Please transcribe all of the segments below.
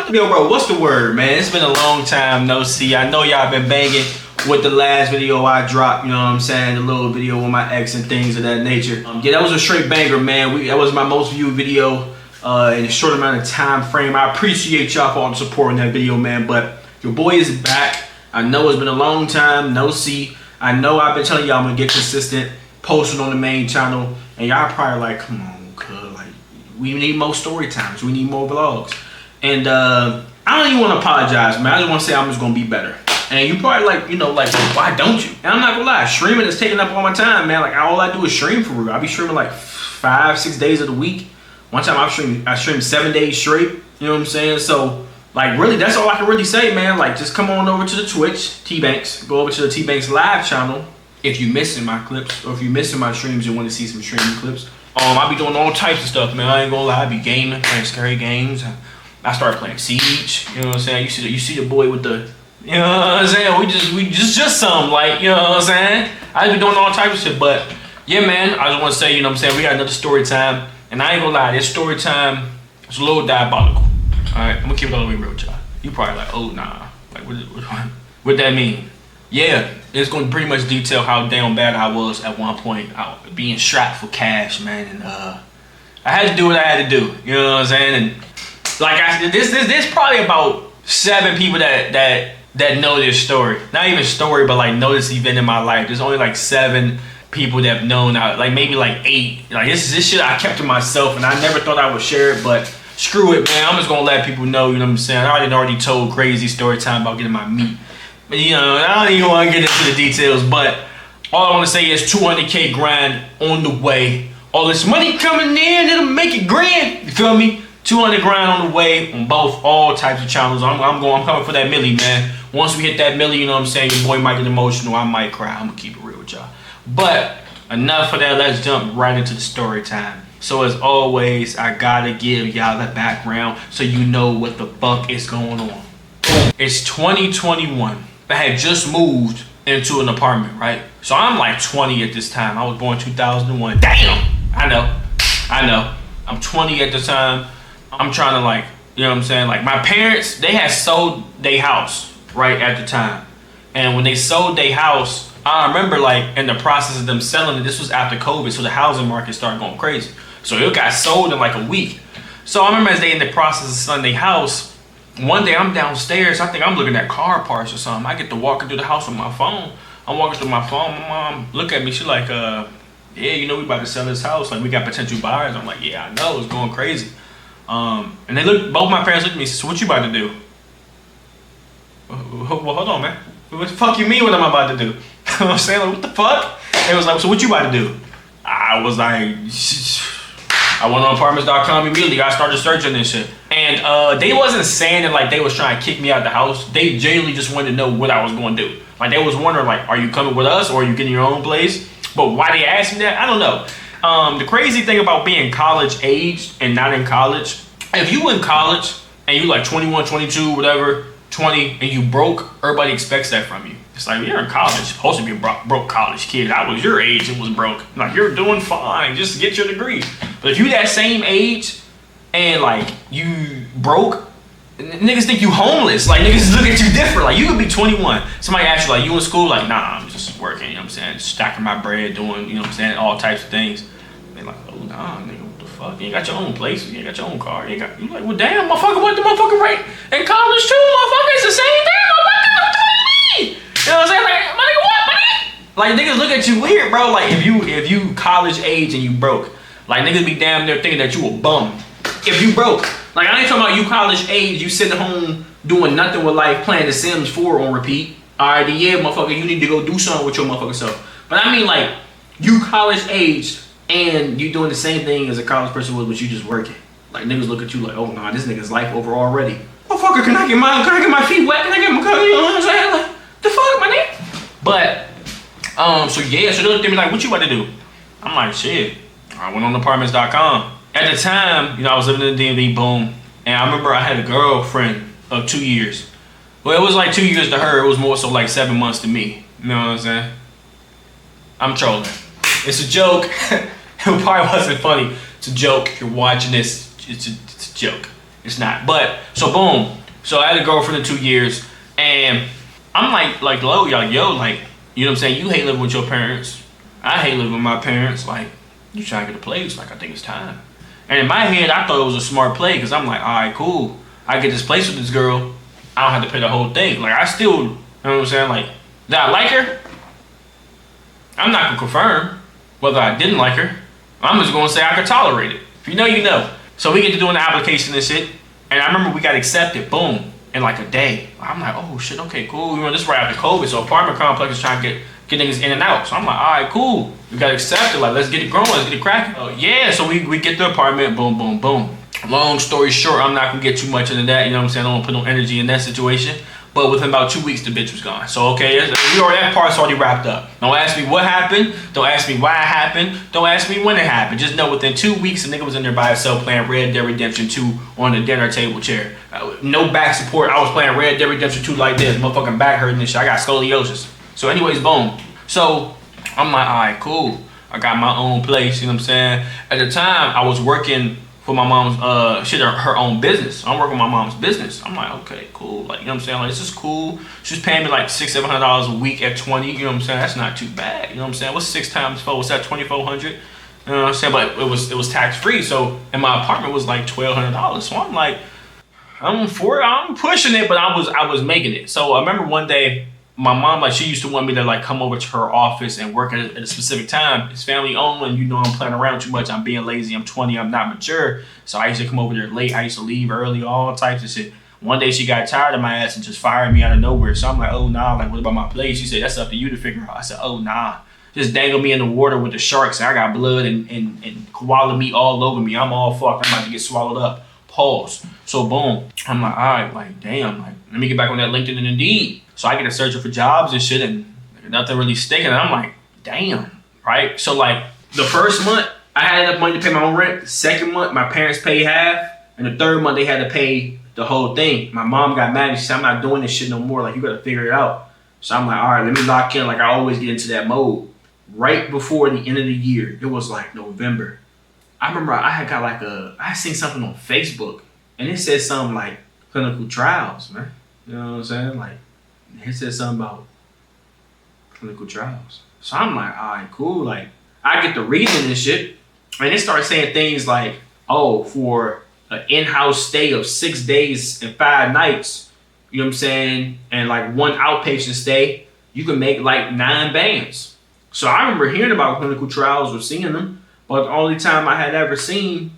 Yo, bro, what's the word, man? It's been a long time no see. I know y'all been banging with the last video I dropped, you know what I'm saying? The little video with my ex and things of that nature. Yeah, that was a straight banger, man. That was my most viewed video in a short amount of time frame. I appreciate y'all for all the support in that video, man. But your boy is back. I know it's been a long time no see. I know I've been telling y'all I'm gonna get consistent, posting on the main channel, and y'all probably like, come on, cuz, like, we need more story times, we need more vlogs. And I don't even want to apologize, man. I just want to say I'm just gonna be better. And you probably like, you know, like, why don't you? And I'm not gonna lie, streaming is taking up all my time, man. Like, all I do is stream for real. I be streaming like 5-6 days of the week. One time I streamed 7 days straight. You know what I'm saying? So, like, really, that's all I can really say, man. Like, just come on over to the Twitch, Tbvnks. Go over to the Tbvnks live channel if you're missing my clips, or if you're missing my streams and want to see some streaming clips. I be doing all types of stuff, man. I ain't gonna lie. I be gaming, playing scary games. I started playing Siege. You know what I'm saying? You see the boy with the, you know what I'm saying? We just some, like, you know what I'm saying? I be doing all types of shit, but yeah, man. I just want to say, you know what I'm saying? We got another story time, and I ain't gonna lie. This story time is a little diabolical. All right, I'm gonna keep it all the way real with y'all. You probably like, oh nah, like what that mean? Yeah, it's gonna pretty much detail how damn bad I was at one point, being strapped for cash, man, and I had to do what I had to do. You know what I'm saying? And like there's probably about 7 people that know this story. Not even story, but like know this event in my life. There's only like 7 people that have known, like maybe like 8. Like this shit I kept to myself, and I never thought I would share it, but screw it, man. I'm just gonna let people know, you know what I'm saying? I already told crazy story time about getting my meat. But you know, I don't even want to get into the details, but all I want to say is 200K grind on the way. All this money coming in, it'll make it grand. You feel me? 200 grind on the way on all types of channels. I'm coming for that milli, man. Once we hit that milli, you know what I'm saying? Your boy might get emotional. I might cry. I'm gonna keep it real with y'all. But enough of that. Let's jump right into the story time. So as always, I gotta give y'all the background so you know what the fuck is going on. It's 2021. I had just moved into an apartment, right? So I'm like 20 at this time. I was born 2001. Damn! I know. I'm 20 at the time. I'm trying to, like, you know what I'm saying? Like, my parents, they had sold their house, right, at the time. And when they sold their house, I remember, like, in the process of them selling it, this was after COVID, so the housing market started going crazy. So it got sold in like a week. So I remember as they in the process of selling their house, one day I'm downstairs, I think I'm looking at car parts or something. I get to walking through the house with my phone. I'm walking through my phone, my mom look at me, she like, yeah, you know we about to sell this house, like we got potential buyers. I'm like, yeah, I know, it's going crazy. And they look, both my parents looked at me and said, so what you about to do? Well, hold on, man. What the fuck you mean what I'm about to do? You know what I'm saying? Like, what the fuck? They was like, so what you about to do? I was like, I went on apartments.com immediately. I started searching this shit. And they wasn't saying it like they was trying to kick me out the house. They genuinely just wanted to know what I was going to do. Like, they was wondering, like, are you coming with us or are you getting your own place? But why they asked me that, I don't know. The crazy thing about being college aged and not in college, if you in college and you like 21, 22, whatever, 20, and you broke, everybody expects that from you. It's like, you're in college, you're supposed to be a broke college kid. I was your age and was broke. Like, you're doing fine, just get your degree. But if you that same age and like you broke, niggas think you homeless. Like, niggas look at you different. Like, you could be 21. Somebody asks you, like, you in school? Like, nah, I'm just working, you know what I'm saying? Stacking my bread, doing, you know what I'm saying, all types of things. They're like, oh, nah, nigga, what the fuck? You ain't got your own place, you ain't got your own car. You like, well, damn, motherfucker, what the motherfucker right in college too, motherfucker? It's the same thing, motherfucker. What do you mean? You know what I'm saying? Like, my nigga, what, man? Like, niggas look at you weird, bro. Like, if you college age and you broke, like, niggas be damn near thinking that you a bum. If you broke. Like, I ain't talking about you college age, you sitting home doing nothing with life, playing The Sims 4 on repeat. Alright, yeah, motherfucker, you need to go do something with your motherfucking self. But I mean, like, you college aged and you doing the same thing as a college person would, but you just working. Like, niggas look at you like, oh, nah, this nigga's life over already. Motherfucker, can I get my feet wet? Can I get my, you know what I'm saying? Like, the fuck, my nigga? But, so yeah, so they looked at me like, what you about to do? I'm like, shit, I went on apartments.com. At the time, you know, I was living in the DMV, boom. And I remember I had a girlfriend of 2 years. Well, it was like 2 years to her. It was more so like 7 months to me. You know what I'm saying? I'm trolling. It's a joke. It probably wasn't funny. It's a joke. If you're watching this, it's a joke. It's not. But so boom. So I had a girlfriend in 2 years, and I'm like, yo, you know what I'm saying? You hate living with your parents. I hate living with my parents. Like, you trying to get a place? Like, I think it's time. And in my head, I thought it was a smart play because I'm like, all right, cool. I get this place with this girl. I don't have to pay the whole thing. Like, I still, you know what I'm saying? Like, did I like her? I'm not gonna confirm whether I didn't like her. I'm just gonna say I could tolerate it. If you know, you know. So we get to doing the application and shit. And I remember we got accepted, boom, in like a day. I'm like, oh shit, okay, cool. You know, this is right after COVID, so apartment complex is trying to get niggas in and out. So I'm like, all right, cool. We got accepted, like, let's get it growing, let's get it cracking. Oh yeah, so we get the apartment, boom, boom, boom. Long story short, I'm not gonna get too much into that, you know what I'm saying? I don't put no energy in that situation. But within about 2 weeks, the bitch was gone. So, okay, that part's already wrapped up. Don't ask me what happened. Don't ask me why it happened. Don't ask me when it happened. Just know within 2 weeks, a nigga was in there by himself playing Red Dead Redemption 2 on the dinner table chair. No back support. I was playing Red Dead Redemption 2 like this. Motherfucking back hurting and shit. I got scoliosis. So, anyways, boom. So, I'm like, all right, cool. I got my own place, you know what I'm saying? At the time, I was working for my mom's her own business. I'm working my mom's business. I'm like, okay, cool. Like, you know what I'm saying? Like, this is cool. She was paying me like $600-700 a week at 20. You know what I'm saying? That's not too bad. You know what I'm saying? What's 6 times 4? What's that? 2,400. You know what I'm saying? But it was tax free. So, and my apartment was like $1,200. So I'm like, I'm pushing it, but I was making it. So I remember one day, my mom, like, she used to want me to like come over to her office and work at a specific time. It's family owned, and you know I'm playing around too much. I'm being lazy. I'm 20. I'm not mature. So I used to come over there late. I used to leave early, all types of shit. One day she got tired of my ass and just fired me out of nowhere. So I'm like, oh nah, like, what about my place? She said, that's up to you to figure out. I said, oh nah. Just dangle me in the water with the sharks. I got blood and koala meat all over me. I'm all fucked. I'm about to get swallowed up. Pause. So boom. I'm like, all right, like, damn, like, let me get back on that LinkedIn and Indeed. So I get to searching for jobs and shit, and nothing really sticking. And I'm like, damn, right? So like, the first month, I had enough money to pay my own rent. The second month, my parents paid half. And the third month, they had to pay the whole thing. My mom got mad and she said, I'm not doing this shit no more. Like, you gotta figure it out. So I'm like, all right, let me lock in. Like, I always get into that mode. Right before the end of the year, it was like November. I remember I had seen something on Facebook, and it said something like clinical trials, man. You know what I'm saying? Like, it said something about clinical trials. So I'm like, all right, cool. Like, I get to reading this shit, and it started saying things like, oh, for an in-house stay of 6 days and 5 nights, you know what I'm saying, and like 1 outpatient stay, you can make like 9 bands. So I remember hearing about clinical trials or seeing them, but the only time I had ever seen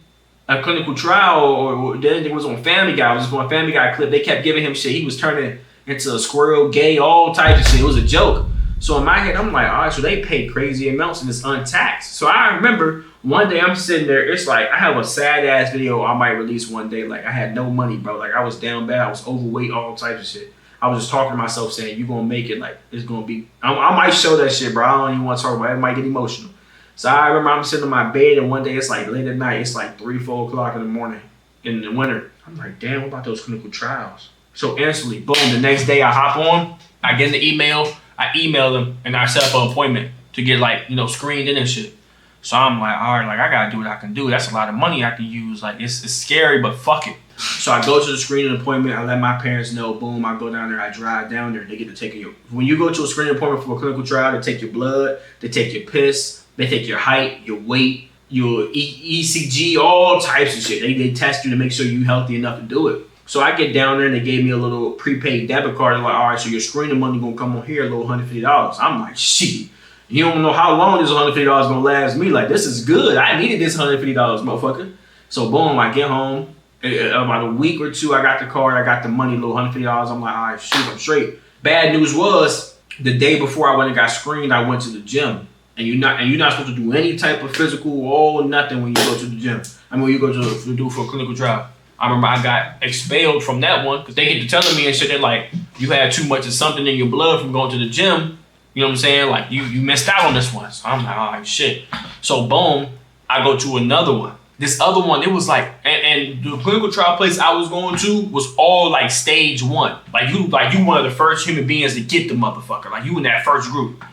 a clinical trial or it was on Family Guy. I was just on a Family Guy clip. They kept giving him shit. He was turning into a squirrel, gay, all types of shit. It was a joke. So in my head, I'm like, all right, so they pay crazy amounts and it's untaxed. So I remember one day I'm sitting there. It's like, I have a sad ass video I might release one day. Like, I had no money, bro. Like, I was down bad. I was overweight, all types of shit. I was just talking to myself saying, you gonna make it. Like, it's gonna be, I might show that shit, bro. I don't even want to talk about it. It might get emotional. So I remember I'm sitting in my bed and one day it's like late at night. It's like 3-4 o'clock in the morning in the winter. I'm like, damn, what about those clinical trials? So instantly, boom, the next day I hop on, I get in the email, I email them, and I set up an appointment to get, like, you know, screened in and shit. So I'm like, all right, like, I gotta do what I can do. That's a lot of money I can use. Like, it's scary, but fuck it. So I go to the screening appointment, I let my parents know, boom, I go down there, I drive down there, they get to take your, when you go to a screening appointment for a clinical trial, they take your blood, they take your piss, they take your height, your weight, your ECG, all types of shit. They test you to make sure you're healthy enough to do it. So I get down there and they gave me a little prepaid debit card. They're like, all right, so your screening money gonna come on here, a little $150. I'm like, shit. You don't know how long this $150 gonna last me. Like, this is good. I needed this $150, motherfucker. So boom, I get home. About a week or two, I got the card, I got the money, a little $150. I'm like, all right, shoot, I'm straight. Bad news was, the day before I went and got screened, I went to the gym. And you're not supposed to do any type of physical or nothing when you go to the gym. I mean, when you go to do for a clinical trial. I remember I got expelled from that one because they get to telling me and shit. They're like, you had too much of something in your blood from going to the gym. You know what I'm saying? Like, you missed out on this one. So I'm like, all right, shit. So boom, I go to another one. This other one, it was like, and the clinical trial place I was going to was all like stage 1. Like you one of the first human beings to get the motherfucker. Like, you in that first group.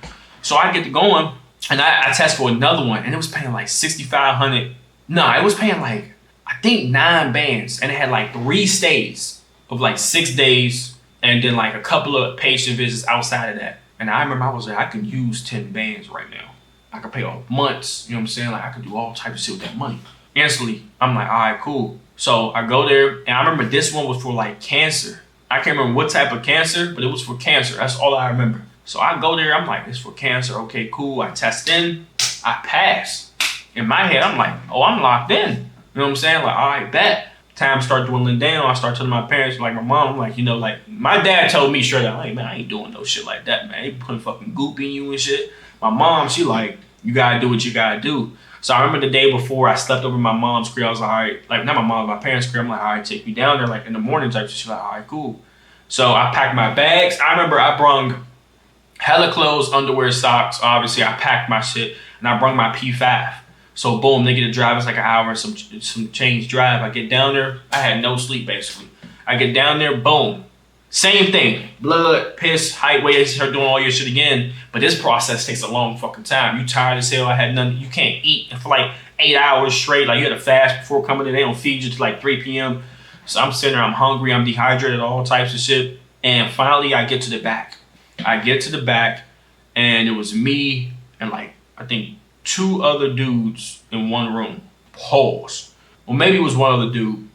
So I get to going, and I test for another one, and it was paying like $6,500. No, it was paying like, I think 9 bands, and it had like 3 stays of like 6 days, and then like a couple of patient visits outside of that. And I remember I was like, I can use 10 bands right now. I could pay off months, you know what I'm saying? Like I could do all types of shit with that money. Instantly, I'm like, all right, cool. So I go there, and I remember this one was for like cancer. I can't remember what type of cancer, but it was for cancer. That's all I remember. So I go there, I'm like, it's for cancer. Okay, cool. I test in, I pass. In my head, I'm like, oh, I'm locked in. You know what I'm saying? Like, all right, bet. Time start dwindling down. I start telling my parents, like my mom, I'm like, you know, like my dad told me straight up, like, man, I ain't doing no shit like that, man. They putting fucking goop in you and shit. My mom, she like, you gotta do what you gotta do. So I remember the day before I slept over my mom's crib. I was like, all right, like not my mom, my parents' crib. I'm like, all right, take me down there, like in the morning type. She's like, all right, cool. So I packed my bags. I remember I brung hella clothes, underwear, socks. Obviously, I packed my shit, and I brung my P5. So boom, they get to drive. It's like an hour and some change drive. I get down there. I had no sleep basically. I get down there, boom. Same thing, blood, piss, height, weight, start doing all your shit again. But this process takes a long fucking time. You tired as hell, I had nothing, you can't eat for like 8 hours straight. Like you had to fast before coming in, they don't feed you till like 3 p.m. So I'm sitting there, I'm hungry, I'm dehydrated, all types of shit. And finally I get to the back. I get to the back and it was me and like, I think 2 other dudes in one room. Pause. Well, maybe it was one other dude.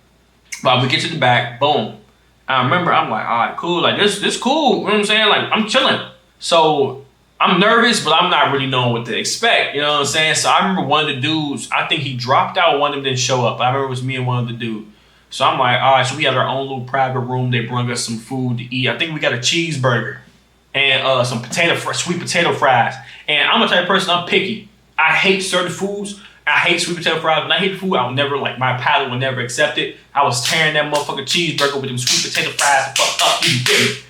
But we get to the back, boom. I remember I'm like, all right, cool. Like this cool. You know what I'm saying? Like I'm chilling. So I'm nervous, but I'm not really knowing what to expect. You know what I'm saying? So I remember one of the dudes, I think he dropped out, one of them didn't show up. I remember it was me and one of the dude. So I'm like, all right, so we had our own little private room. They brought us some food to eat. I think we got a cheeseburger and some sweet potato fries. And I'm the type of person, I'm picky. I hate certain foods. I hate sweet potato fries. When I hate food, I'll never, like, my palate will never accept it. I was tearing that motherfucking cheeseburger with them sweet potato fries the fuck up, you get it.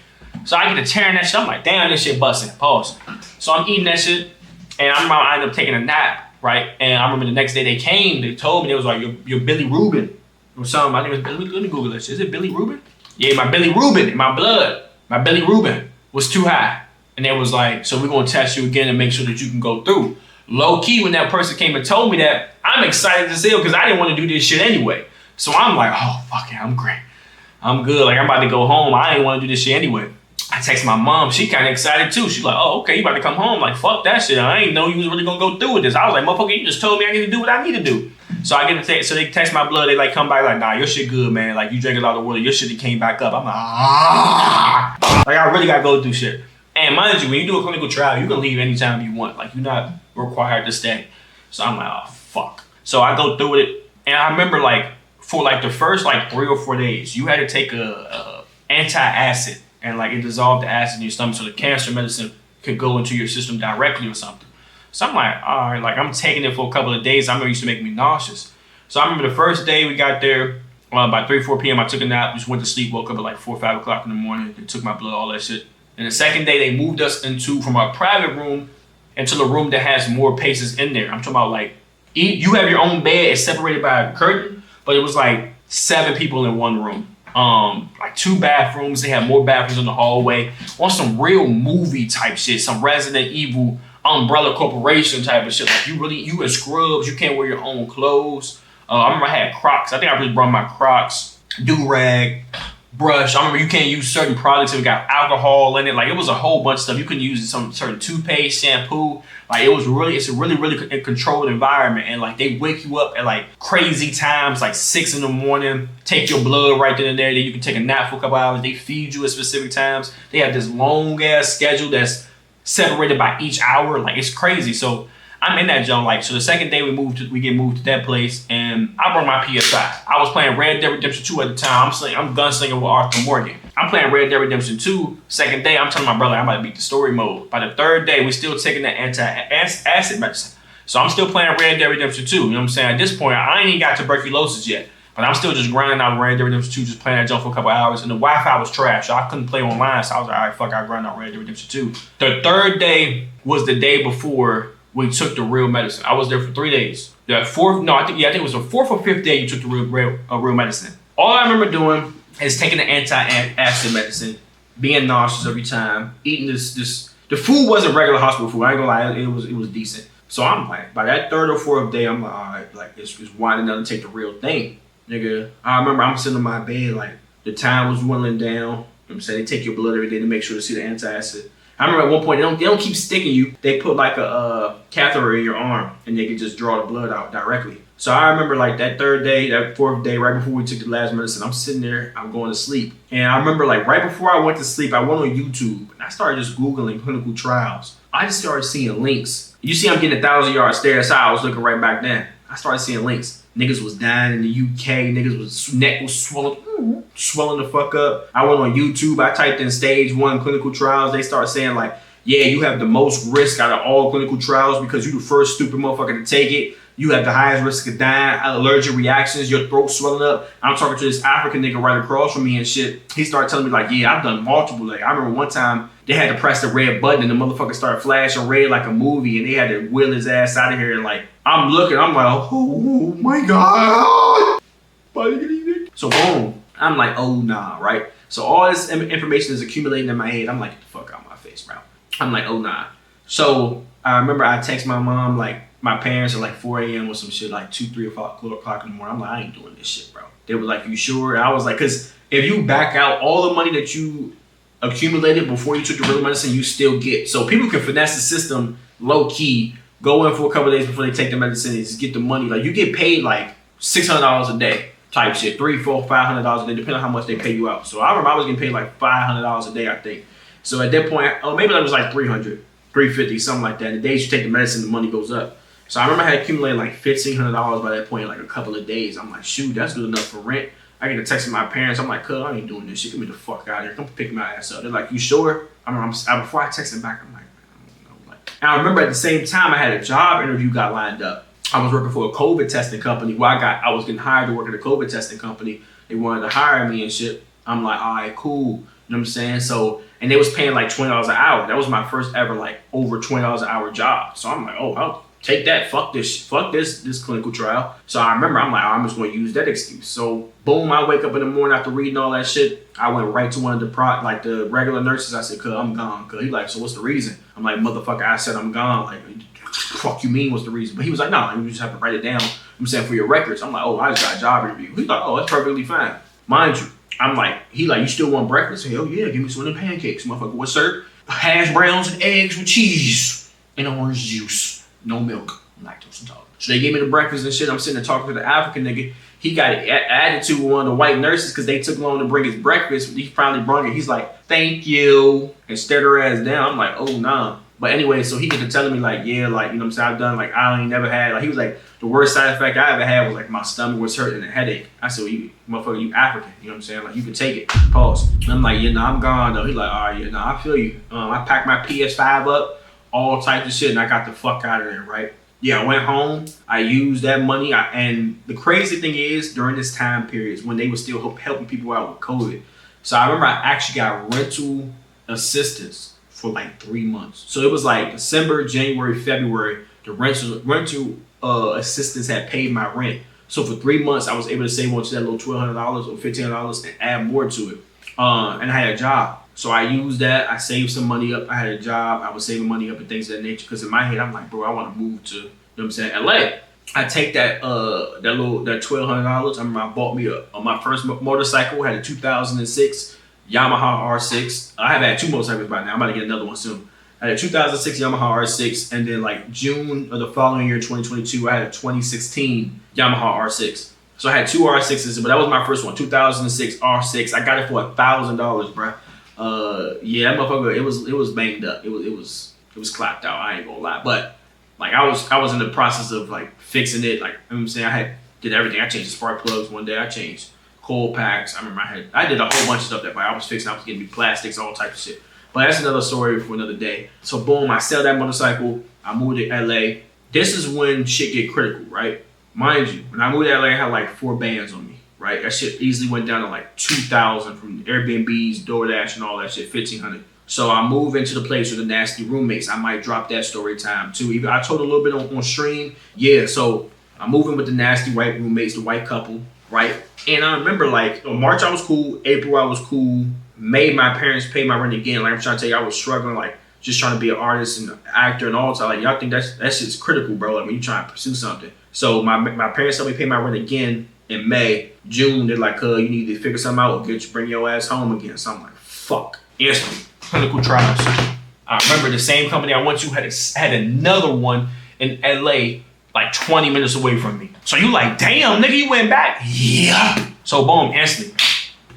So I get to tearing that shit. I'm like, damn, this shit busting. Pause. So I'm eating that shit, and I end up taking a nap, right? And I remember the next day they came, they told me, they was like, you're Billy Rubin or something. I think it was, let me Google this. Is it Billy Rubin? Yeah, my Billy Rubin in my blood. My Billy Rubin was too high. And they was like, so we're gonna test you again and make sure that you can go through. Low key, when that person came and told me that, I'm excited as hell because I didn't want to do this shit anyway. So I'm like, oh, fuck it, I'm great. I'm good. Like, I'm about to go home. I ain't want to do this shit anyway. I text my mom. She kind of excited too. She's like, oh, okay, you about to come home. Like, fuck that shit. I ain't know you was really going to go through with this. I was like, motherfucker, you just told me I need to do what I need to do. So I get a text. So they text my blood. They like come back like, nah, your shit good, man. Like, you drank a lot of water. Your shit came back up. I'm like, ah. Like, I really got to go through shit. And mind you, when you do a clinical trial, you can leave anytime you want. Like, you're not required to stay. So I'm like, oh, fuck. So I go through it. And I remember, like, for, like, the first, like, 3 or 4 days, you had to take a anti-acid. And, like, it dissolved the acid in your stomach so the cancer medicine could go into your system directly or something. So I'm like, all right. Like, I'm taking it for a couple of days. I remember it used to make me nauseous. So I remember the first day we got there, by 3, 4 p.m., I took a nap. Just went to sleep. Woke up at, like, 4, 5 o'clock in the morning. They took my blood, all that shit. And the second day, they moved us from our private room into the room that has more patients in there. I'm talking about, like, you have your own bed. It's separated by a curtain, but it was like 7 people in one room. Like 2 bathrooms. They have more bathrooms in the hallway. On some real movie type shit, some Resident Evil Umbrella Corporation type of shit. Like you in scrubs. You can't wear your own clothes. I remember I had Crocs. I think I just brought my Crocs, do-rag, brush. I remember you can't use certain products that got alcohol in it. Like, it was a whole bunch of stuff. You couldn't use some certain toothpaste, shampoo. Like, it's a really controlled environment. And, like, they wake you up at, like, crazy times, like 6 in the morning, take your blood right then and there. Then you can take a nap for a couple hours. They feed you at specific times. They have this long-ass schedule that's separated by each hour. Like, it's crazy. So I'm in that zone. Like, so the second day we get moved to that place, and I brought my PS5. I was playing Red Dead Redemption 2 at the time. I'm gunslinging with Arthur Morgan. I'm playing Red Dead Redemption 2. Second day, I'm telling my brother I'm about to beat the story mode. By the third day, we still taking the anti-acid medicine. So I'm still playing Red Dead Redemption 2. You know what I'm saying? At this point, I ain't even got tuberculosis yet. But I'm still just grinding out Red Dead Redemption 2, just playing that jump for a couple hours. And the Wi-Fi was trash, so I couldn't play online. So I was like, all right, fuck, I'll grind out Red Dead Redemption 2. The third day was the day before we took the real medicine. I was there for 3 days. I think it was the 4th or 5th day you took the real medicine. All I remember doing is taking the anti-acid medicine, being nauseous every time, eating this. The food wasn't regular hospital food. I ain't gonna lie, it was decent. So I'm like, by that 3rd or 4th day, I'm like, all right, like it's winding down to take the real thing. Nigga, I remember I'm sitting on my bed, like, the time was dwindling down. You know what I'm saying? They take your blood every day to make sure to see the antacid. I remember at one point, they don't keep sticking you. They put like a catheter in your arm and they can just draw the blood out directly. So I remember like that third day, that fourth day, right before we took the last medicine, I'm sitting there, I'm going to sleep. And I remember like right before I went to sleep, I went on YouTube and I started just Googling clinical trials. I just started seeing links. You see I'm getting 1,000-yard stare. That's how I was looking right back then. I started seeing links. Niggas was dying in the UK. Niggas was neck was swelling the fuck up. I went on YouTube. I typed in stage 1 clinical trials. They start saying like, yeah, you have the most risk out of all clinical trials because you the first stupid motherfucker to take it. You have the highest risk of dying, allergic reactions, your throat swelling up. I'm talking to this African nigga right across from me and shit. He started telling me like, yeah, I've done multiple. Like I remember one time they had to press the red button and the motherfucker started flashing red like a movie and they had to wheel his ass out of here. And like, I'm looking, I'm like, oh my God. So boom, I'm like, oh nah, right? So all this information is accumulating in my head. I'm like, get the fuck out of my face, bro. I'm like, oh nah. So I remember I text my mom, like, my parents at like 4 a.m. or some shit, like 2, 3 o'clock in the morning. I'm like, I ain't doing this shit, bro. They were like, you sure? And I was like, because if you back out all the money that you accumulated before you took the real medicine, you still get. So people can finesse the system low key, go in for a couple of days before they take the medicine and just get the money. Like you get paid like $600 a day type shit, $300, $400, $500 a day, depending on how much they pay you out. So I remember I was getting paid like $500 a day, I think. So at that point, oh, maybe that was like $300, $350, something like that. The days you take the medicine, the money goes up. So I remember I had accumulated like $1,500 by that point in like a couple of days. I'm like, shoot, that's good enough for rent. I get a text from my parents. I'm like, cuz, I ain't doing this shit. Get me the fuck out of here. Come pick my ass up. They're like, you sure? Before I text them back, I'm like, I don't know. Like, and I remember at the same time, I had a job interview got lined up. I was working for a COVID testing company. I was getting hired to work at a COVID testing company. They wanted to hire me and shit. I'm like, all right, cool. You know what I'm saying? So, and they was paying like $20 an hour. That was my first ever like over $20 an hour job. So I'm like, oh, I'll take that. Fuck this clinical trial. So I remember I'm like, oh, I'm just going to use that excuse. So boom, I wake up in the morning after reading all that shit. I went right to one of the regular nurses. I said, cuz, I'm gone. Cuz he like, so what's the reason? I'm like, motherfucker, I said I'm gone. Like, fuck you mean what's the reason? But he was like, no, you just have to write it down. I'm saying for your records. I'm like, oh, I just got a job interview. He's like, oh, that's perfectly fine. Mind you, I'm like, he like, you still want breakfast? Hell yeah, give me some of them pancakes, motherfucker. What, sir? Hash browns and eggs with cheese and orange juice. No milk. Lactose intolerant. So they gave me the breakfast and shit. I'm sitting there talking to the African nigga. He got an attitude with one of the white nurses because they took long to bring his breakfast. He finally brought it. He's like, thank you. And stared her ass down. I'm like, oh, nah. But anyway, so he get to telling me like, yeah, like, you know what I'm saying? I've done, like, I ain't never had, like, he was like, the worst side effect I ever had was like my stomach was hurting and a headache. I said, well, you, motherfucker, you African. You know what I'm saying? Like, you can take it. Pause. And I'm like, yeah, nah, I'm gone though. He's like, all right, yeah, nah, I feel you. I packed my PS5 up, all types of shit, and I got the fuck out of there, right? Yeah, I went home. I used that money. And the crazy thing is, during this time period, when they were still helping people out with COVID. So I remember I actually got rental assistance for like 3 months. So it was like December, January, February, the rental assistance had paid my rent. So for 3 months, I was able to save on to that little $1,200 or $1,500 and add more to it. And I had a job. So I used that. I saved some money up. I had a job. I was saving money up and things of that nature. Because in my head, I'm like, bro, I want to move to, you know what I'm saying, LA. I take that $1,200. I remember I bought me my first motorcycle. Had a 2006 Yamaha R6. I have had 2 motorcycles by now. I'm about to get another one soon. I had a 2006 Yamaha R6, and then like June of the following year, 2022, I had a 2016 Yamaha R6. So I had 2 R6s, but that was my first one, 2006 R6. I got it for $1,000, bro. Yeah, that motherfucker, it was banged up. It was clapped out. I ain't gonna lie, but like I was in the process of like fixing it. Like, you know what I'm saying, I did everything. I changed the spark plugs one day. I changed coil packs. I remember I did a whole bunch of stuff that I was fixing. I was getting new plastics, all types of shit. But that's another story for another day. So boom, I sell that motorcycle. I moved to LA. This is when shit get critical, right? Mind you, when I moved to LA, I had like 4 bands on me, right? That shit easily went down to like 2,000 from Airbnbs, DoorDash, and all that shit, 1,500. So I move into the place with the nasty roommates. I might drop that story time too. Even I told a little bit on stream. Yeah, so I'm moving with the nasty white roommates, the white couple, right? And I remember like March I was cool, April I was cool, May my parents paid my rent again. Like I'm trying to tell you, I was struggling, like just trying to be an artist and actor and all that. Like y'all think that shit's critical, bro. Like when you trying to pursue something. So my parents helped me pay my rent again in May. June, they're like, you need to figure something out or bring your ass home again. So I'm like, fuck. Instantly. Clinical trials. I remember the same company I went to had another one in LA, like 20 minutes away from me. So you like, damn, nigga, you went back? Yeah. So boom, instantly.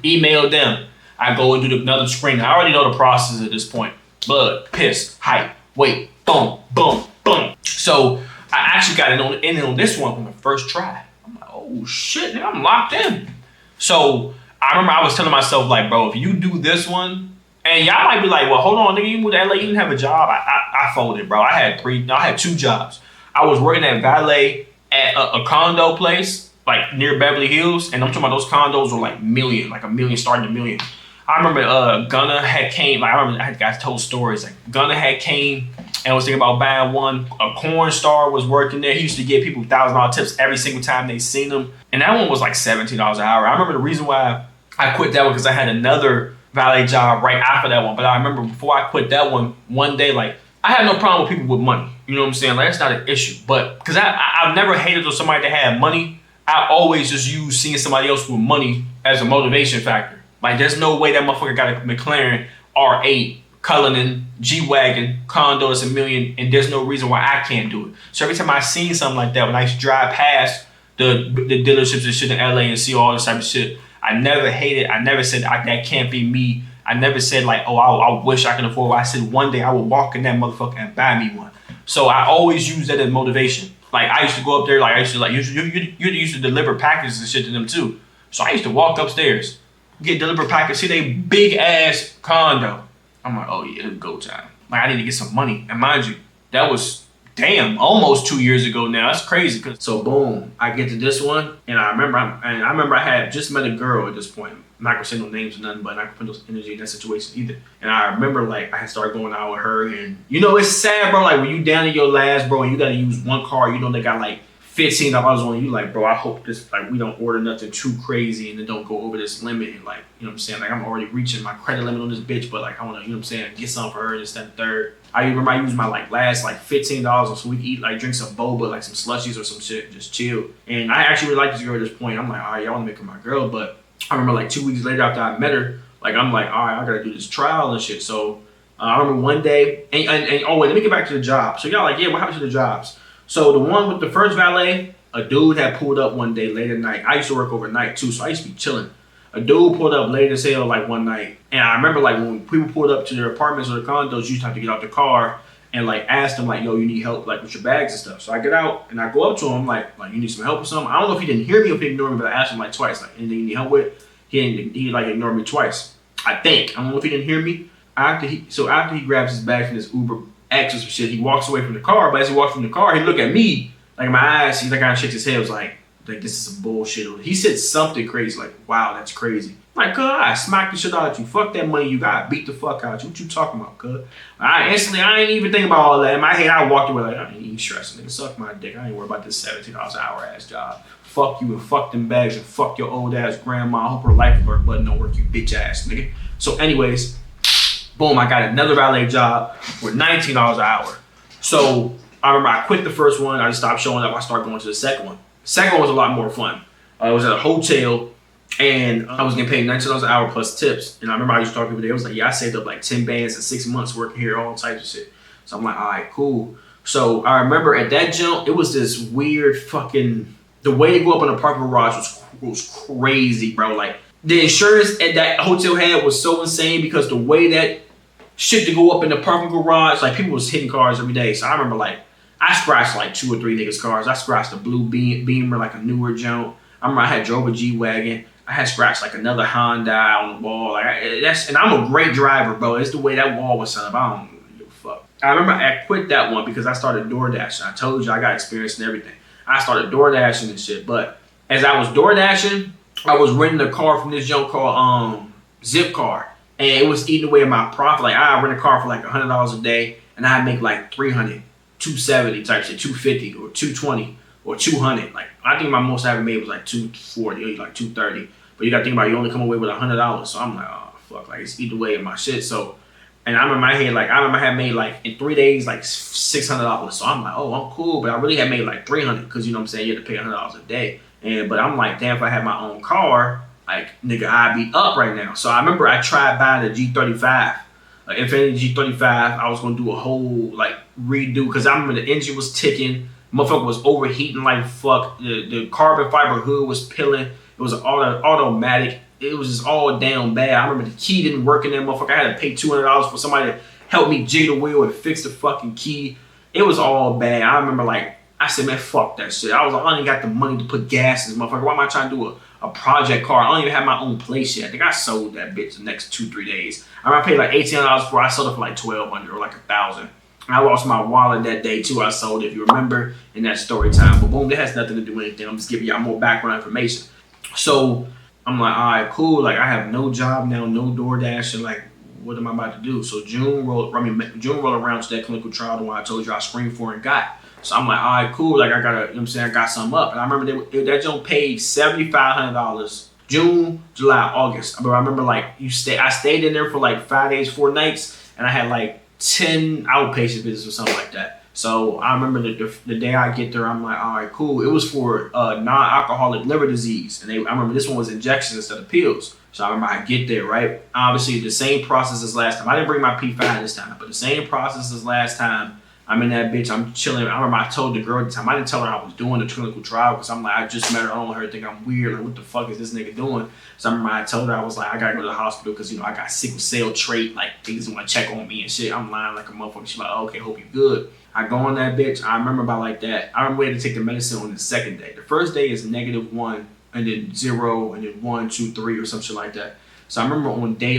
Email them. I go and do another screen. I already know the process at this point. Blood, piss, height, weight, boom, boom, boom. So I actually got in on this one on the first try. I'm like, oh shit, nigga, I'm locked in. So I remember I was telling myself, like, bro, if you do this one, and y'all might be like, well, hold on, nigga, you moved to LA, you didn't have a job. I folded, bro. I had 2 jobs. I was working at Valet at a condo place, like near Beverly Hills, and I'm talking about those condos were like a million, starting a million. I remember Gunna had came, like I remember I had guys told stories, like Gunna had came and was thinking about buying one. A corn star was working there. He used to give people $1,000 tips every single time they seen him. And that one was like $17 an hour. I remember the reason why I quit that one because I had another valet job right after that one. But I remember before I quit that one day, like I had no problem with people with money. You know what I'm saying? Like that's not an issue. But because I've never hated on somebody that had money, I always just use seeing somebody else with money as a motivation factor. Like there's no way that motherfucker got a McLaren R8, Cullinan, G-Wagon, condo that's $1 million, and there's no reason why I can't do it. So every time I seen something like that, when I used to drive past the dealerships and shit in LA and see all this type of shit, I never hated. I never said that can't be me. I never said like, oh, I wish I could afford one. I said one day I will walk in that motherfucker and buy me one. So I always use that as motivation. Like I used to go up there, like I used to like you used to deliver packages and shit to them too. So I used to walk upstairs, get delivered package, see they big ass condo. I'm like, oh yeah, it's go time. Like I need to get some money. And mind you, that was almost 2 years ago now. That's crazy. So boom, I get to this one, and I remember I had just met a girl at this point. I'm not gonna say no names or nothing, but I'm not gonna put no energy in that situation either. And I remember like I had started going out with her, and you know it's sad, bro. Like when you down to your last, bro, and you gotta use one car, you know they got like $15 on you, like, bro, I hope this, like, we don't order nothing too crazy and then don't go over this limit. And, like, you know what I'm saying? Like, I'm already reaching my credit limit on this bitch, but, like, I want to, you know what I'm saying, get something for her, this, that, and third. I remember I used my, like, last, like, $15 so we could eat, like, drink some boba, like, some slushies or some shit, just chill. And I actually really liked this girl at this point. I'm like, all right, y'all want to make her my girl. But I remember, like, 2 weeks later after I met her, like, I'm like, all right, I got to do this trial and shit. So I remember one day, and oh, wait, let me get back to the job. So y'all like, yeah, what happened to the jobs? So the one with the first valet, a dude had pulled up one day late at night. I used to work overnight too, so I used to be chilling. A dude pulled up late as hell like one night. And I remember like when people pulled up to their apartments or their condos, you used to have to get out the car and like ask them like, yo, you need help like with your bags and stuff. So I get out and I go up to him like you need some help or something. I don't know if he didn't hear me or if he ignored me, but I asked him like twice, like anything you need help with? He like ignored me twice. I think. I don't know if he didn't hear me. After he grabs his bag from this Uber X or some shit, he walks away from the car, but as he walks from the car, he looked at me. Like in my eyes, he like kind of shakes his head. Was like this is some bullshit. He said something crazy, like, "Wow, that's crazy." I'm like, cuz, I smacked the shit out of you. Fuck that money you got. Beat the fuck out of you. What you talking about, cuz? I ain't even think about all that. In my head, I walked away like, I ain't even stressing. Nigga, suck my dick. I ain't worried about this $17 an hour ass job. Fuck you and fuck them bags and fuck your old ass grandma. I hope her life alert button don't work, you bitch ass nigga. So, anyways, boom, I got another valet job for $19 an hour. So I remember I quit the first one. I just stopped showing up. I started going to the second one. The second one was a lot more fun. I was at a hotel and I was getting paid $19 an hour plus tips. And I remember I used to talk to people there. I was like, yeah, I saved up like 10 bands in 6 months working here, all types of shit. So I'm like, all right, cool. So I remember at that jump, it was this weird fucking, the way to go up in a parking garage was crazy, bro. Like the insurance at that hotel had was so insane because the way that shit to go up in the parking garage, like people was hitting cars every day. So I remember like, I scratched like 2 or 3 niggas' cars. I scratched a blue Beamer, like a newer jump. I remember I had drove a G-Wagon. I had scratched like another Honda on the wall. Like and I'm a great driver, bro. It's the way that wall was set up. I don't give a fuck. I remember I quit that one because I started door dashing. I told you I got experience in everything. I started door dashing and shit. But as I was door dashing, I was renting a car from this junk called Zip Car. And it was eating away at my profit. Like I rent a car for like $100 a day and I make like 300. 270 type shit, 250 or 220 or 200. Like I think my most I ever made was like 240 or like 230. But you gotta think about it, you only come away with $100. So I'm like, oh fuck, like it's eating away at my shit. So, and I remember I had made like in 3 days like $600. So I'm like, oh, I'm cool. But I really had made like 300 because you know what I'm saying, you had to pay $100 a day. But I'm like, damn, if I had my own car, like, nigga, I'd be up right now. So I remember I tried buying the G35. Infinity G35, I was gonna do a whole like redo because I remember the engine was ticking, motherfucker was overheating like fuck. The carbon fiber hood was peeling. It was automatic. It was just all down bad. I remember the key didn't work in that motherfucker. I had to pay $200 for somebody to help me jig the wheel and fix the fucking key. It was all bad. I remember like I said, man, fuck that shit. I was like, I don't even got the money to put gas in this motherfucker. Why am I trying to do a project car? I don't even have my own place yet. I think I sold that bitch the next 2-3 days. I remember I paid like $1,800 for it. I sold it for like $1,200 or like $1,000. I lost my wallet that day too. I sold it, if you remember, in that story time. But boom, that has nothing to do with anything. I'm just giving y'all more background information. So I'm like, all right, cool. Like I have no job now, no DoorDash, and like, what am I about to do? So June rolled around to that clinical trial, the one I told you I screamed for and got. So I'm like, all right, cool. Like I gotta, you know what I'm saying, I got something up. And I remember that joint paid $7,500. June, July, August. But I remember like I stayed in there for like 5 days, 4 nights, and I had like 10 outpatient visits or something like that. So I remember the day I get there, I'm like, all right, cool. It was for non-alcoholic liver disease, and I remember this one was injections instead of pills. So I remember I get there, right? Obviously the same process as last time. I didn't bring my P5 this time, but the same process as last time. I'm in that bitch, I'm chilling. I remember I told the girl at the time, I didn't tell her I was doing the clinical trial because I'm like, I just met her. I don't want her to think I'm weird. Like, what the fuck is this nigga doing? So I remember I told her, I was like, I gotta go to the hospital because, you know, I got sickle cell trait. Like, they just want to check on me and shit. I'm lying like a motherfucker. She's like, oh, okay, hope you good. I go on that bitch. I remember about like that. I remember we had to take the medicine on the second day. The first day is -1 and then 0 and then 1, 2, 3 or some shit like that. So I remember on day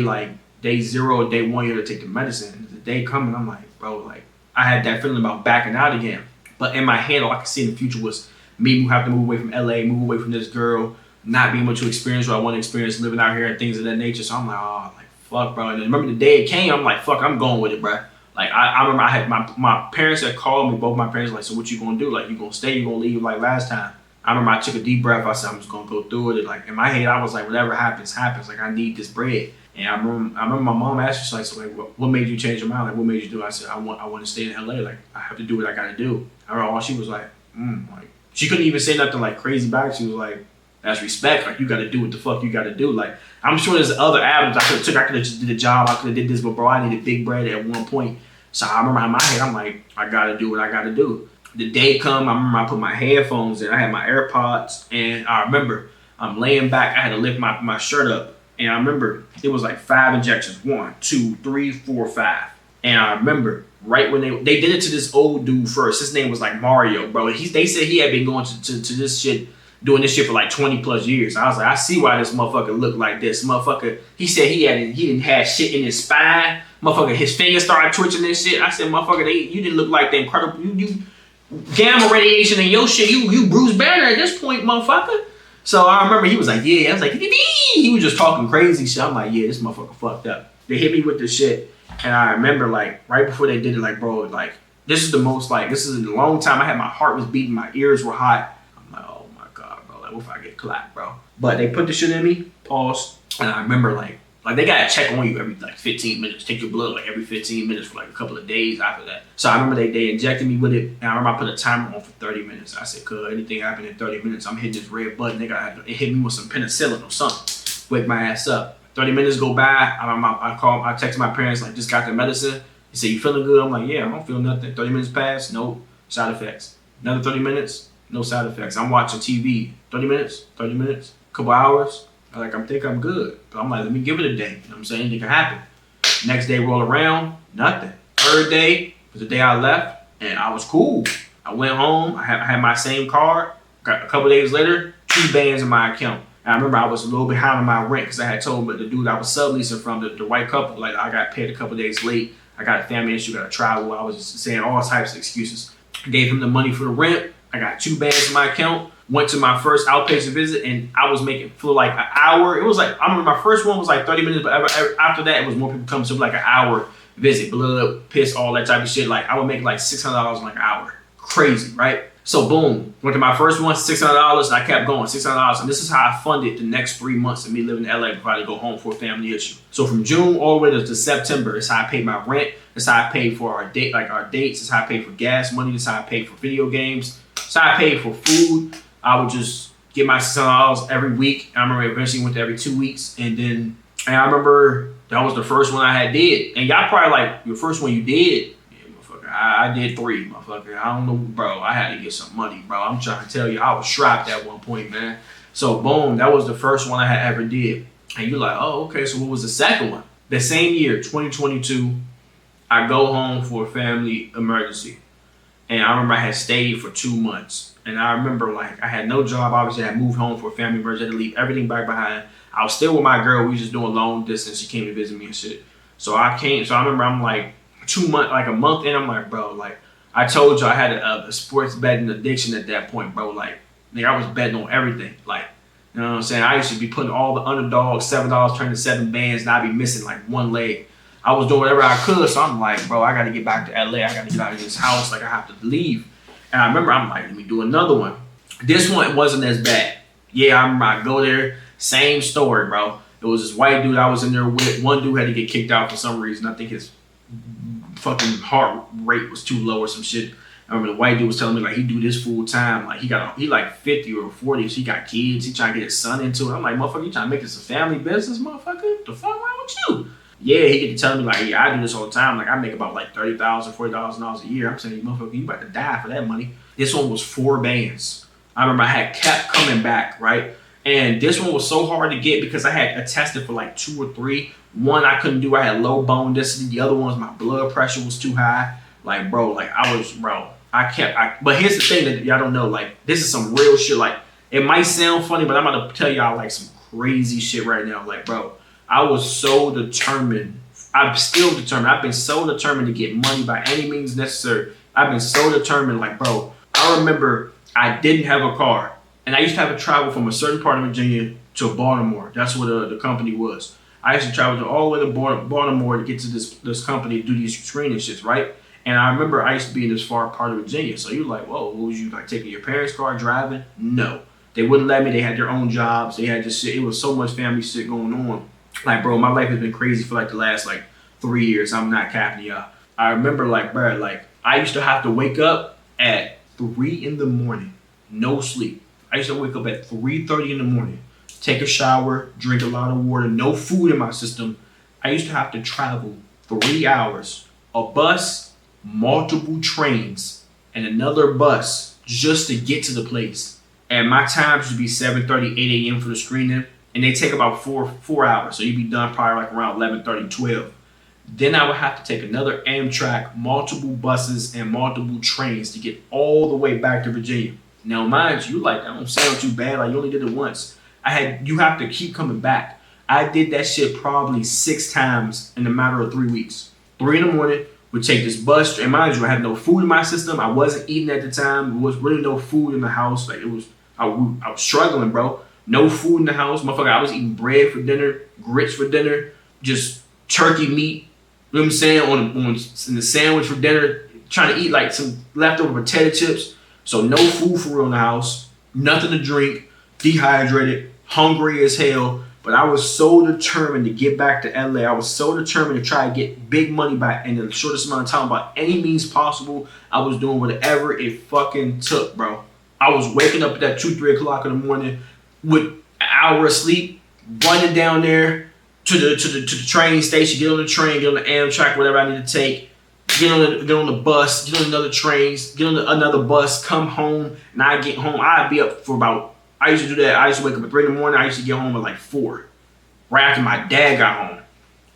0, day 1, you had to take the medicine. The day coming, I'm like, bro, like, I had that feeling about backing out again. But in my head, all I could see in the future was me having to move away from LA, move away from this girl, not being able to experience what I want to experience living out here and things of that nature. So I'm like, oh, like, fuck, bro. And then remember the day it came, I'm like, fuck, I'm going with it, bro. Like, I remember I had my parents that called me, both my parents, like, so what you gonna do? Like, you gonna stay, you gonna leave like last time? I remember I took a deep breath. I said, I'm just gonna go through it. And like, in my head, I was like, whatever happens, happens. Like, I need this bread. And I remember my mom asked me, she's like, so like, what made you change your mind? Like, what made you do it? I said, I want to stay in LA. Like, I have to do what I gotta do. I remember all she was like, like, she couldn't even say nothing like crazy back. She was like, that's respect. Like, you gotta do what the fuck you gotta do. Like, I'm sure there's other avenues I could have took. I could have just did a job. I could have did this, but bro, I needed big bread at one point. So I remember in my head, I'm like, I gotta do what I gotta do. The day come, I remember I put my headphones in. I had my AirPods, and I remember I'm laying back. I had to lift my shirt up. And I remember it was like 5 injections. 1, 2, 3, 4, 5. And I remember right when they did it to this old dude first. His name was like Mario, bro. They said he had been going to this shit, doing this shit for like 20 plus years. I was like, I see why this motherfucker looked like this. Motherfucker, he said he didn't have shit in his spine. Motherfucker, his fingers started twitching and shit. I said, motherfucker, you didn't look like the incredible, you gamma radiation in your shit. You Bruce Banner at this point, motherfucker. So I remember he was like, yeah. I was like, he was just talking crazy shit. I'm like, yeah, this motherfucker fucked up. They hit me with this shit. And I remember like right before they did it, like, bro, like this is a long time. I had my heart was beating, my ears were hot. I'm like, oh my God, bro. Like, what if I get clapped, bro? But they put the shit in me, paused. And I remember like they gotta check on you every like 15 minutes, take your blood like every 15 minutes for like a couple of days after that. So I remember they injected me with it, and I remember I put a timer on for 30 minutes. I said, cuz anything happen in 30 minutes, I'm hitting this red button. It hit me with some penicillin or something. Wake my ass up. 30 minutes go by, I text my parents, like, just got the medicine. He said, you feeling good? I'm like, yeah, I don't feel nothing. 30 minutes pass, no side effects. Another 30 minutes, no side effects. I'm watching TV, 30 minutes, couple hours. I think I'm good. But I'm like, let me give it a day. You know what I'm saying? Anything can happen. Next day roll around, nothing. Third day was the day I left, and I was cool. I went home, I had my same card. Got a couple days later, 2 bands in my account. And I remember I was a little behind on my rent because I had told the dude I was subleasing from, the white couple, like, I got paid a couple days late. I got a family issue, got to travel. I was just saying all types of excuses. I gave him the money for the rent. I got 2 bands in my account. Went to my first outpatient visit, and I was making for like an hour. It was like, I remember my first one was like 30 minutes, but after that, it was more people coming, so like an hour visit, blood, piss, all that type of shit. Like, I would make like $600 in like an hour. Crazy, right? So boom, went to my first one, $600, and I kept going, $600. And this is how I funded the next 3 months of me living in LA before I had to go home for a family issue. So from June all the way to September, it's how I paid my rent. It's how I paid for our dates. It's how I paid for gas money. It's how I paid for video games. It's how I paid for food. I would just get my $600 every week. I remember eventually went to every 2 weeks, and I remember that was the first one I had did. And y'all probably like, your first one you did? Yeah, motherfucker. I did 3, motherfucker. I don't know, bro. I had to get some money, bro. I'm trying to tell you, I was strapped at one point, man. So boom, that was the first one I had ever did. And you're like, oh, okay. So what was the second one? The same year, 2022, I go home for a family emergency. And I remember I had stayed for 2 months. And I remember, like, I had no job. Obviously, I had moved home for a family emergency. I had to leave everything back behind. I was still with my girl. We was just doing long distance. She came to visit me and shit. So I remember I'm like 2 months, like a month in. I'm like, bro, like, I told you I had a sports betting addiction at that point, bro. Like, nigga, I was betting on everything. Like, you know what I'm saying? I used to be putting all the underdogs, $7 turning to 7 bands, and I'd be missing like one leg. I was doing whatever I could, so I'm like, bro, I got to get back to LA. I got to get out of this house. Like, I have to leave. And I remember I'm like, let me do another one. This one wasn't as bad. Yeah, I remember I go there, same story, bro. It was this white dude I was in there with. One dude had to get kicked out for some reason. I think his fucking heart rate was too low or some shit. I remember the white dude was telling me like he do this full time. Like he like 50 or 40, so he got kids. He trying to get his son into it. I'm like, motherfucker, you trying to make this a family business, motherfucker? The fuck wrong with you? Yeah, he get to tell me like, yeah, I do this all the time. Like I make about like $30,000, $40,000 a year. I'm saying, motherfucker, you about to die for that money. This one was 4 bands. I remember I had kept coming back, right? And this one was so hard to get because I had tested for like 2 or 3. One I couldn't do. I had low bone density. The other ones, my blood pressure was too high. Like, bro, like but here's the thing that y'all don't know. Like, this is some real shit. Like, it might sound funny, but I'm about to tell y'all like some crazy shit right now. Like, bro, I was so determined. I'm still determined. I've been so determined to get money by any means necessary. I've been so determined. Like, bro, I remember I didn't have a car. And I used to have to travel from a certain part of Virginia to Baltimore. That's where the company was. I used to travel all the way to Baltimore to get to this company to do these screening shits, right? And I remember I used to be in this far part of Virginia. So you're like, whoa, what was you like taking your parents' car, driving? No. They wouldn't let me. They had their own jobs. They had this shit. It was so much family shit going on. Like, bro, my life has been crazy for like the last like 3 years. I'm not capping y'all. I remember like, bro, like I used to have to wake up at 3 in the morning. No sleep. I used to wake up at 3:30 in the morning, take a shower, drink a lot of water, no food in my system. I used to have to travel 3 hours, a bus, multiple trains, and another bus just to get to the place. And my times would be 7:30, 8 a.m. for the screening, and they take about four hours. So you'd be done probably like around 11:30, 12. Then I would have to take another Amtrak, multiple buses, and multiple trains to get all the way back to Virginia. Now, mind you, like, that don't sound too bad. Like, you only did it once. You have to keep coming back. I did that shit probably 6 times in a matter of 3 weeks. 3 in the morning, would take this bus. And mind you, I had no food in my system. I wasn't eating at the time. There was really no food in the house. Like, I was struggling, bro. No food in the house. Motherfucker, I was eating bread for dinner, grits for dinner, just turkey meat, you know what I'm saying, in the sandwich for dinner, trying to eat like some leftover potato chips. So no food for real in the house, nothing to drink, dehydrated, hungry as hell. But I was so determined to get back to LA. I was so determined to try to get big money back in the shortest amount of time by any means possible. I was doing whatever it fucking took, bro. I was waking up at that 2, 3 o'clock in the morning with an hour of sleep, running down there to the train station, get on the train, get on the Amtrak, whatever I need to take. Get on the bus, get on another train, get on another bus, come home, and I get home. I'd be up for about, I used to do that. I used to wake up at 3 in the morning. I used to get home at like 4, right after my dad got home.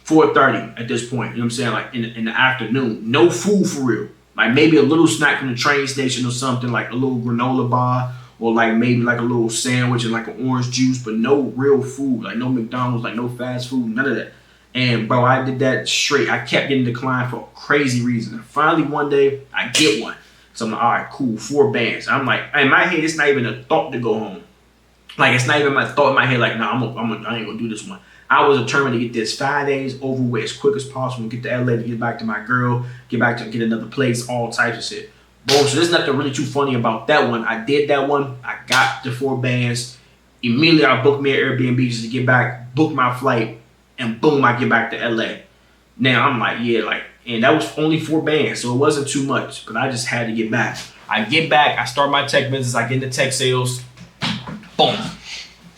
4:30 at this point, you know what I'm saying? Like in the afternoon. No food for real. Like maybe a little snack from the train station or something, like a little granola bar, or like maybe like a little sandwich and like an orange juice, but no real food. Like no McDonald's, like no fast food, none of that. And bro, I did that straight. I kept getting declined for a crazy reason. And finally one day, I get one. So I'm like, all right, cool, 4 bands. I'm like, in my head, it's not even a thought to go home. Like, it's not even my thought in my head, like, nah, I ain't gonna do this one. I was determined to get this 5 days over with as quick as possible, get to LA to get back to my girl, get another place, all types of shit. Boom, so there's nothing really too funny about that one. I did that one. I got the 4 bands. Immediately, I booked me an Airbnb just to get back, booked my flight, and boom, I get back to LA. Now I'm like, yeah, like, and that was only 4 bands, so it wasn't too much, but I just had to get back. I get back, I start my tech business, I get into tech sales. Boom.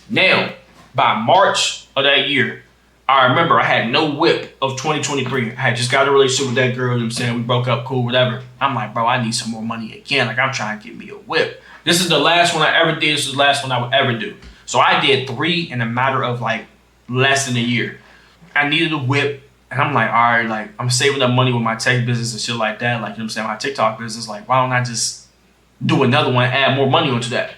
Now, by March of that year, I remember I had no whip of 2023. I had just got a relationship with that girl, you know what I'm saying? We broke up, cool, whatever. I'm like, bro, I need some more money again. Like, I'm trying to get me a whip. This is the last one I ever did. This is the last one I would ever do. So I did 3 in a matter of like less than a year. I needed a whip. And I'm like, all right, like, I'm saving up money with my tech business and shit like that. Like, you know what I'm saying? My TikTok business. Like, why don't I just do another one, add more money onto that?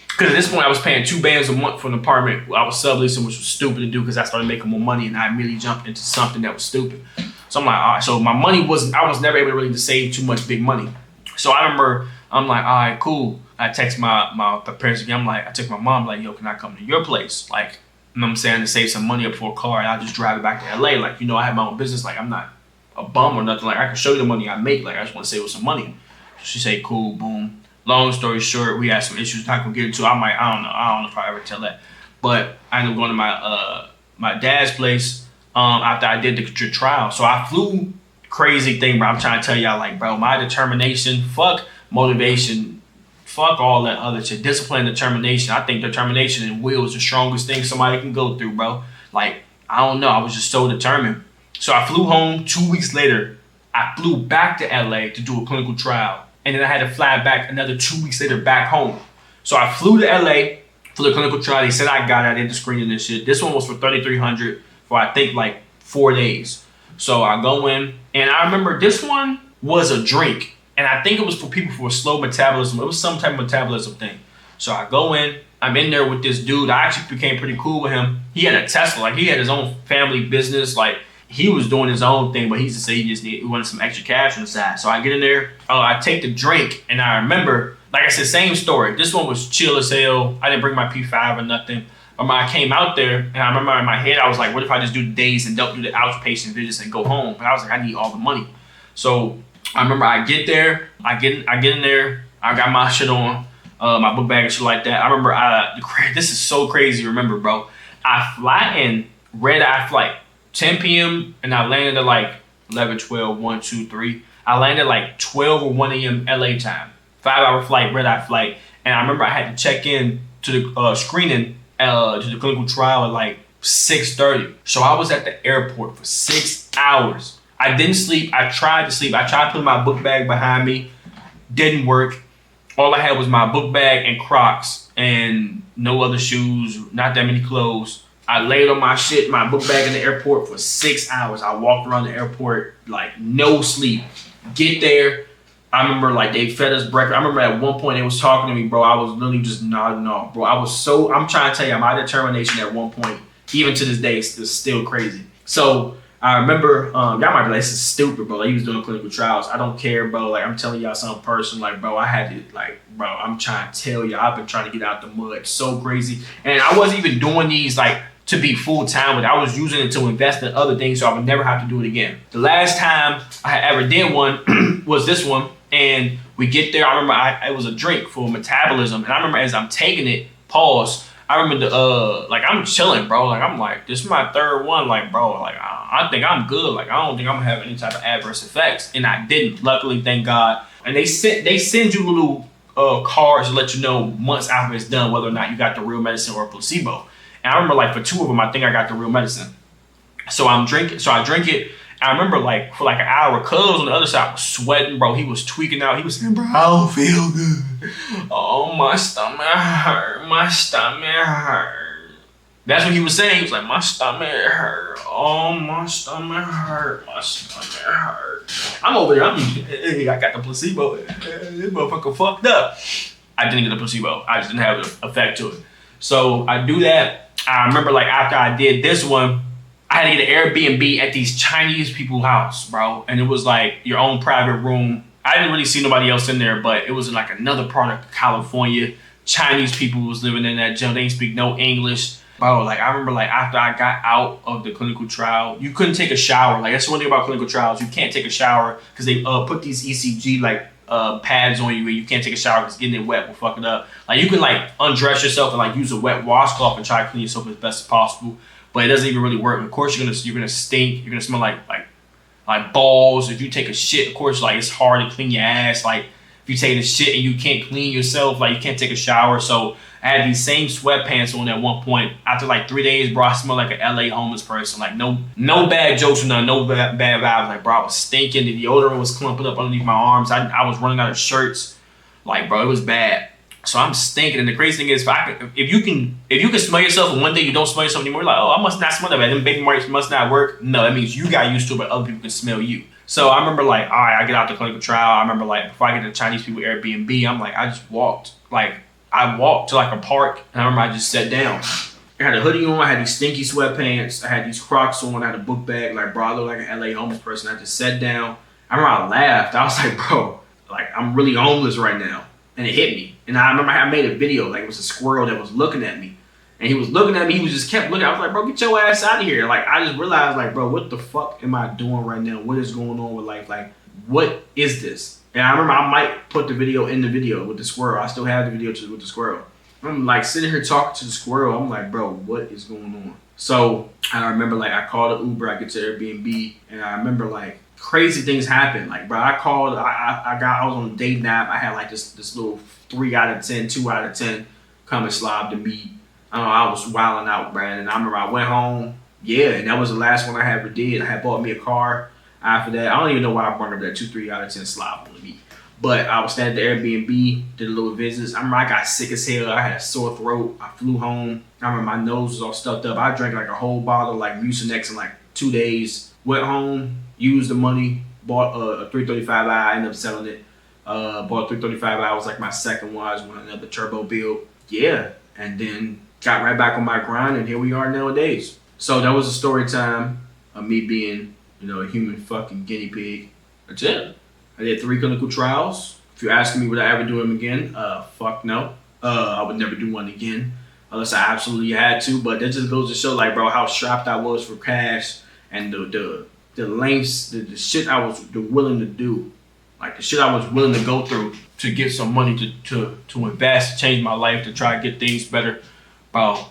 Because at this point, I was paying $2 a month for an apartment. I was subleasing, which was stupid to do because I started making more money and I immediately jumped into something that was stupid. So I'm like, all right. So my money wasn't, I was never able to really save too much big money. So I remember, I'm like, all right, cool. I text my parents again. I'm like, I text my mom, like, yo, can I come to your place? Like, you know what I'm saying, to save some money up for a car, and I'll just drive it back to LA. Like, you know, I have my own business. Like, I'm not a bum or nothing. Like, I can show you the money I make. Like, I just want to save with some money. She said, cool, boom. Long story short, we had some issues. Not gonna get into. I don't know if I ever tell that. But I ended up going to my dad's place after I did the trial. So I flew crazy thing, bro. I'm trying to tell y'all, like, bro, my determination, fuck motivation. Fuck all that other shit. Discipline, determination. I think determination and will is the strongest thing somebody can go through, bro. Like, I don't know. I was just so determined. So I flew home. 2 weeks later, I flew back to LA to do a clinical trial. And then I had to fly back another 2 weeks later back home. So I flew to LA for the clinical trial. They said I got it. I did the screening and shit. This one was for $3,300 for, I think, like 4 days. So I go in. And I remember this one was a drink. And I think it was for people for a slow metabolism. It was some type of metabolism thing. So I go in. I'm in there with this dude. I actually became pretty cool with him. He had a Tesla. Like, he had his own family business. Like, he was doing his own thing, but he used to say he wanted some extra cash on the side. So I get in there. I take the drink. And I remember, like I said, same story. This one was chill as hell. I didn't bring my P5 or nothing. I came out there, and I remember in my head, I was like, what if I just do the days and don't do the outpatient visits and go home? But I was like, I need all the money. So I remember I get there, I get in there, I got my shit on, my book bag and shit like that. I remember, this is so crazy, remember, bro. I fly in, red-eye flight, 10 p.m., and I landed at like 11, 12, 1, 2, 3. I landed like 12 or 1 a.m. LA time, 5-hour flight, red-eye flight. And I remember I had to check in to the screening, to the clinical trial at like 6:30. So I was at the airport for 6 hours. I didn't sleep. I tried to sleep. I tried to put my book bag behind me. Didn't work. All I had was my book bag and Crocs and no other shoes, not that many clothes. I laid on my shit, my book bag in the airport for 6 hours. I walked around the airport like no sleep. Get there. I remember like they fed us breakfast. I remember at one point they was talking to me, bro. I was literally just nodding off, bro. I'm trying to tell you, my determination at one point, even to this day, is still crazy. So I remember, y'all might be like, this is stupid, bro. Like, he was doing clinical trials. I don't care, bro. Like, I'm telling y'all something personal. Like, bro, I had to, like, bro, I'm trying to tell y'all, I've been trying to get out the mud. So crazy. And I wasn't even doing these, like, to be full time with it. I was using it to invest in other things so I would never have to do it again. The last time I ever did one was this one. And we get there. I remember it was a drink for metabolism. And I remember as I'm taking it, pause, I remember like, I'm chilling, bro. Like, I'm like, this is my third one. Like, bro, like, I think I'm good. Like, I don't think I'm gonna have any type of adverse effects. And I didn't, luckily, thank God. And they send you little cards to let you know months after it's done whether or not you got the real medicine or a placebo. And I remember, like, for 2 of them, I think I got the real medicine. So I drink it. I remember, like, for like an hour, Cuz on the other side was sweating, bro. He was tweaking out. He was saying, bro, I don't feel good. Oh, my stomach hurt. My stomach hurt. That's what he was saying. He was like, my stomach hurt. Oh, my stomach hurt. My stomach hurt. I'm over there. I got the placebo. This motherfucker fucked up. I didn't get the placebo. I just didn't have the effect to it. So I do that. I remember, like, after I did this one, I had to get an Airbnb at these Chinese people's house, bro. And it was like your own private room. I didn't really see nobody else in there, but it was in like another part of California. Chinese people was living in that gym. They didn't speak no English. Bro, like, I remember, like, after I got out of the clinical trial, you couldn't take a shower. Like, that's the one thing about clinical trials. You can't take a shower because they put these ECG, like, pads on you and you can't take a shower because getting it wet will fuck it up. Like, you can, like, undress yourself and, like, use a wet washcloth and try to clean yourself as best as possible. But it doesn't even really work. Of course, you're gonna stink. You're gonna smell like balls. If you take a shit, of course, like, it's hard to clean your ass. Like, if you taking a shit and you can't clean yourself, like you can't take a shower. So I had these same sweatpants on at one point. After like 3 days, bro, I smelled like an LA homeless person. Like no bad jokes or nothing, no bad vibes. Like, bro, I was stinking. The deodorant was clumping up underneath my arms. I was running out of shirts. Like, bro, it was bad. So I'm stinking. And the crazy thing is, if you can smell yourself, and one day you don't smell yourself anymore, like, oh, I must not smell that bad. Them baby marks must not work. No, that means you got used to it, but other people can smell you. So I remember, like, all right, I get out the clinical trial. I remember, like, before I get to Chinese people Airbnb, I'm like, I just walked. Like, I walked to like a park, and I remember I just sat down. I had a hoodie on, I had these stinky sweatpants, I had these Crocs on, I had a book bag, like, bro, I look like an LA homeless person. I just sat down. I remember I laughed. I was like, bro, like, I'm really homeless right now. And it hit me. And I remember I made a video, like, it was a squirrel that was looking at me. And he was looking at me, he was just kept looking. I was like, bro, get your ass out of here. Like, I just realized, like, bro, what the fuck am I doing right now? What is going on with life? Like, what is this? And I remember I might put the video in the video with the squirrel. I still have the video with the squirrel. I'm like sitting here talking to the squirrel. I'm like, bro, what is going on? So I remember, like, I called an Uber. I get to Airbnb, and I remember, like, crazy things happened. Like, bro, I called. I was on a date nap. I had like this little 3 out of 10, 2 out of 10 come and slob to me. I don't know. I was wilding out, bro. And I remember I went home. Yeah, and that was the last one I ever did. I had bought me a car. After that, I don't even know why I brought up that 2, 3 out of 10 slob on me. But I was standing at the Airbnb, did a little visits. I remember I got sick as hell. I had a sore throat. I flew home. I remember my nose was all stuffed up. I drank like a whole bottle of like Mucinex in like 2 days. Went home, used the money, bought a 335i. I ended up selling it. Bought a 335i. It was like my second one. I was wanting another turbo build. Yeah, and then got right back on my grind, and here we are nowadays. So that was a story time of me being, you know, a human fucking guinea pig. That's it. I did 3 clinical trials. If you're asking me would I ever do them again, fuck no. I would never do one again unless I absolutely had to. But that just goes to show, like, bro, how strapped I was for cash and the lengths, the shit I was willing to do, like the shit I was willing to go through to get some money to invest, to change my life, to try to get things better, bro.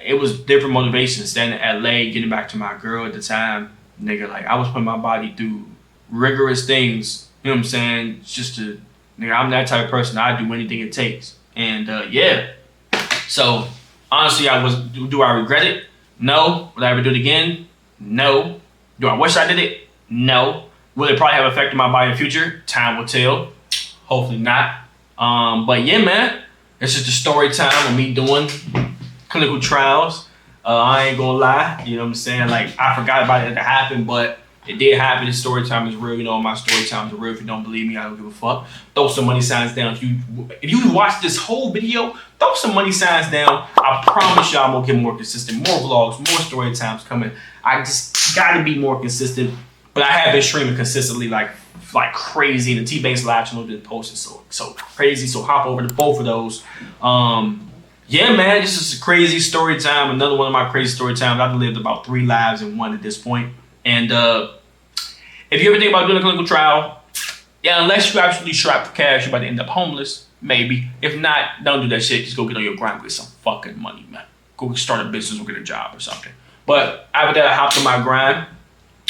It was different motivations. Standing in LA, getting back to my girl at the time, nigga. Like, I was putting my body through rigorous things, you know what I'm saying? Just to, nigga, I'm that type of person. I do anything it takes. And yeah. So honestly, do I regret it? No. Would I ever do it again? No. Do I wish I did it? No. Will it probably have affected my body in the future? Time will tell. Hopefully not. But yeah, man, it's just a story time of me doing clinical trials. I ain't gonna lie, you know what I'm saying? Like, I forgot about it to happen, but it did happen. The story time is real. You know, my story times are real. If you don't believe me, I don't give a fuck. Throw some money signs down. If you watch this whole video, throw some money signs down. I promise you I'm gonna get more consistent. More vlogs, more story times coming. I just gotta be more consistent. But I have been streaming consistently like crazy. And the Tbvnks live channel been posting so crazy. So hop over to both of those. Yeah, man, this is a crazy story time. Another one of my crazy story times. I've lived about 3 lives in one at this point. And if you ever think about doing a clinical trial, yeah, unless you absolutely strapped for cash, you're about to end up homeless, maybe. If not, don't do that shit. Just go get on your grind, get some fucking money, man. Go start a business or get a job or something. But after that, I hopped on my grind.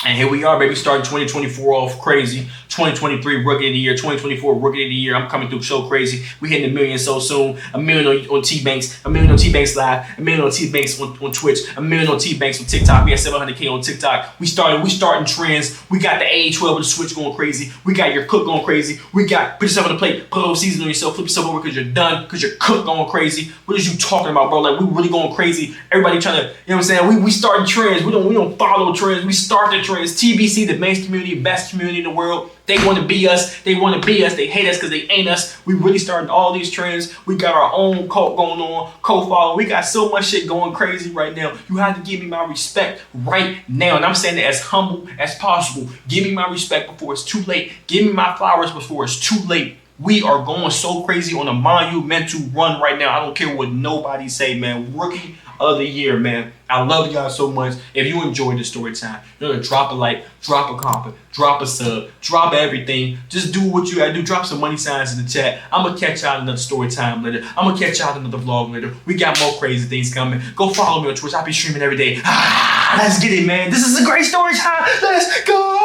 And here we are, baby, starting 2024 off crazy. 2023 Rookie of the Year, 2024 Rookie of the Year. I'm coming through so crazy. We hitting 1 million so soon. 1 million on Tbvnks, 1 million on Tbvnks Live, 1 million on Tbvnks on Twitch, 1 million on Tbvnks on TikTok. We had 700K on TikTok. We starting trends. We got the A12 with the Switch going crazy. We got your cook going crazy. We got put yourself on the plate, put a little season on yourself, flip yourself over because you're done, because your cook going crazy. What is you talking about, bro? Like, we really going crazy. Everybody trying to, you know what I'm saying? We starting trends. We don't follow trends. We start the trends. TBC, the Banks community, best community in the world. They want to be us. They want to be us. They hate us because they ain't us. We really starting all these trends. We got our own cult going on, co-follow. We got so much shit going crazy right now. You have to give me my respect right now. And I'm saying it as humble as possible. Give me my respect before it's too late. Give me my flowers before it's too late. We are going so crazy on a monumental run right now. I don't care what nobody say, man. Rookie of the Year, man. I love y'all so much. If you enjoyed the story time, you're gonna drop a like, drop a comment, drop a sub, drop everything. Just do what you gotta do. Drop some money signs in the chat. I'm gonna catch y'all in another story time later. I'm gonna catch y'all in another vlog later. We got more crazy things coming. Go follow me on Twitch. I'll be streaming every day. Let's get it, man. This is a great story time. Let's go.